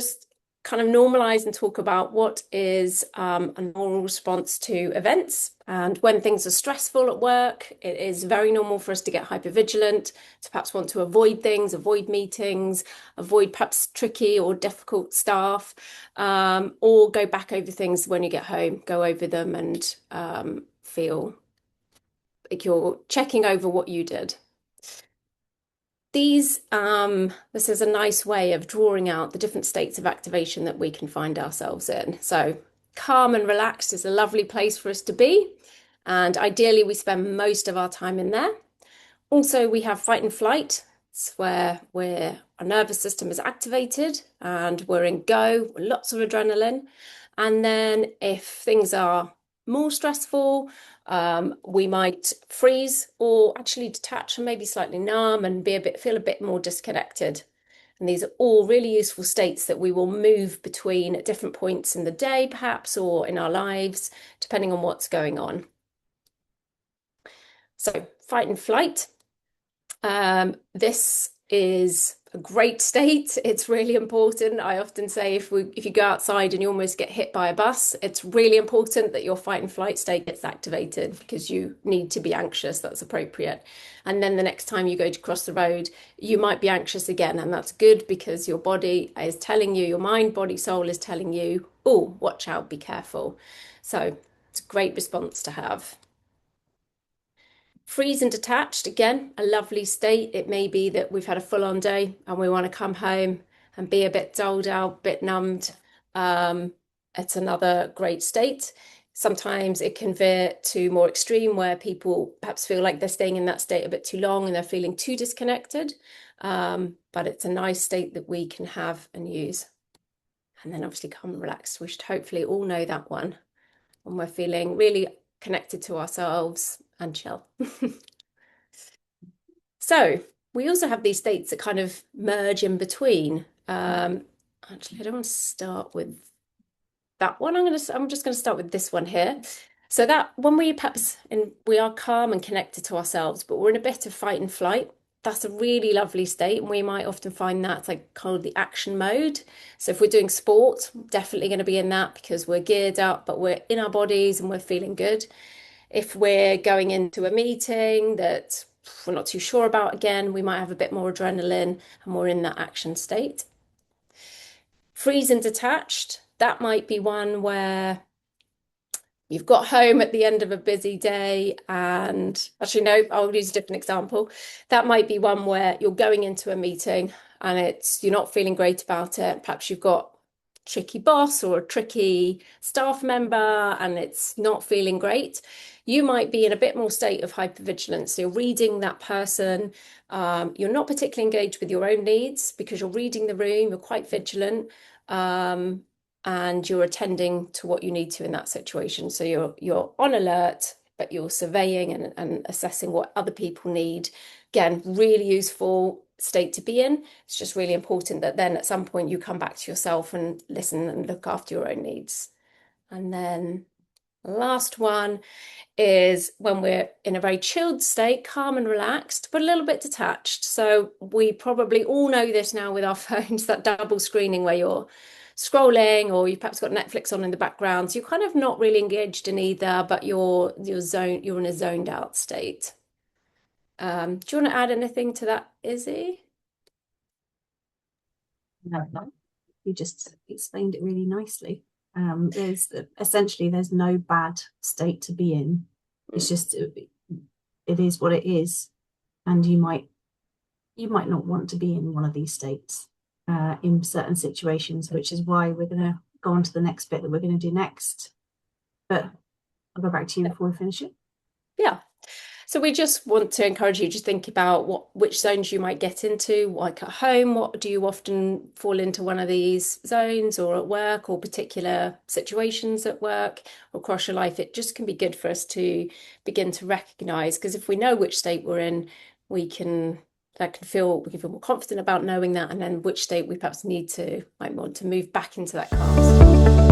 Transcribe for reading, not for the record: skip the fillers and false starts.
just kind of normalize and talk about what is a normal response to events. And when things are stressful at work, it is very normal for us to get hypervigilant, to perhaps want to avoid things, avoid meetings, avoid perhaps tricky or difficult staff, or go back over things when you get home, go over them and feel like you're checking over what you did. This is a nice way of drawing out the different states of activation that we can find ourselves in. So calm and relaxed is a lovely place for us to be. And ideally, we spend most of our time in there. Also, we have fight and flight. It's where our nervous system is activated and we're in go, lots of adrenaline. And then if things are more stressful, we might freeze or actually detach and maybe slightly numb and feel a bit more disconnected. And these are all really useful states that we will move between at different points in the day, perhaps, or in our lives, depending on what's going on. So fight and flight. This is a great state. It's really important. I often say if you go outside and you almost get hit by a bus, it's really important that your fight and flight state gets activated because you need to be anxious. That's appropriate. And then the next time you go to cross the road, you might be anxious again. And that's good because your body is telling you, your mind, body, soul is telling you, oh, watch out, be careful. So it's a great response to have. Freeze and detached, again, a lovely state. It may be that we've had a full-on day and we want to come home and be a bit dulled out, a bit numbed. It's another great state. Sometimes it can veer to more extreme where people perhaps feel like they're staying in that state a bit too long and they're feeling too disconnected. But it's a nice state that we can have and use. And then obviously calm and relaxed. We should hopefully all know that one when we're feeling really connected to ourselves and chill. So we also have these states that kind of merge in between. Actually, I don't want to start with that one. I'm just going to start with this one here. So that when we are calm and connected to ourselves, but we're in a bit of fight and flight, that's a really lovely state. And we might often find that's like called the action mode. So if we're doing sport, definitely going to be in that because we're geared up, but we're in our bodies and we're feeling good. If we're going into a meeting that we're not too sure about again, we might have a bit more adrenaline and we're in that action state. Freeze and detached, that might be one where you've got home at the end of a busy day and actually, no, I'll use a different example. That might be one where you're going into a meeting and you're not feeling great about it. Perhaps you've got tricky boss or a tricky staff member and it's not feeling great, you might be in a bit more state of hypervigilance. So you're reading that person. You're not particularly engaged with your own needs because you're reading the room, you're quite vigilant, and you're attending to what you need to in that situation. So you're on alert, but you're surveying and assessing what other people need. Again, really useful state to be in. It's just really important that then at some point you come back to yourself and listen and look after your own needs. And then the last one is when we're in a very chilled state, calm and relaxed, but a little bit detached. So we probably all know this now with our phones, that double screening where you're scrolling or you've perhaps got Netflix on in the background. So you're kind of not really engaged in either, but you're in a zoned out state. Do you want to add anything to that, Izzy? No, you just explained it really nicely. There's no bad state to be in. It's just it is what it is, and you might not want to be in one of these states in certain situations, which is why we're going to go on to the next bit that we're going to do next. But I'll go back to you before we finish it. Yeah. So we just want to encourage you to think about which zones you might get into, like at home, what do you often fall into one of these zones, or at work, or particular situations at work or across your life. It just can be good for us to begin to recognize, because if we know which state we're in, we can feel more confident about knowing that, and then which state we perhaps might want to move back into that calm state.